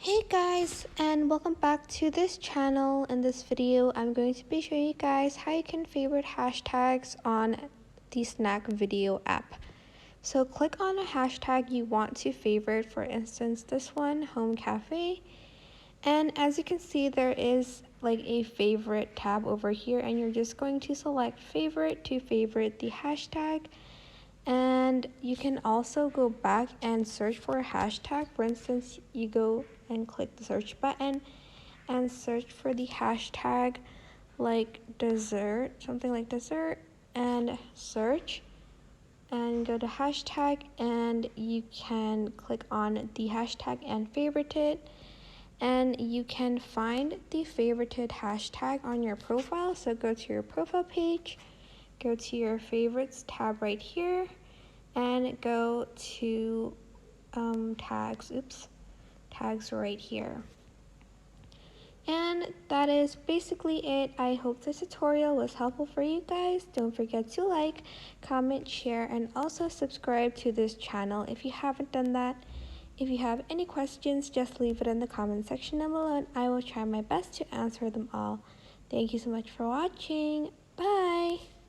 Hey guys, and welcome back to this channel. In this video, I'm going to be showing you guys how you can favorite hashtags on the Snack Video app. So click on a hashtag you want to favorite, for instance this one, Home Cafe. And as you can see, there is like a favorite tab over here, and you're just going to select favorite to favorite the hashtag. And you can also go back and search for a hashtag. For instance, you go and click the search button and search for the hashtag like dessert, something like dessert, and search and go to hashtag, and you can click on the hashtag and favorite it, and you can find the favorited hashtag on your profile. So go to your profile page, go to your favorites tab right here, and go to tags right here. And that is basically it. I hope this tutorial was helpful for you guys. Don't forget to like, comment, share, and also subscribe to this channel if you haven't done that. If you have any questions, just leave it in the comment section down below and I will try my best to answer them all. Thank you so much for watching. Bye!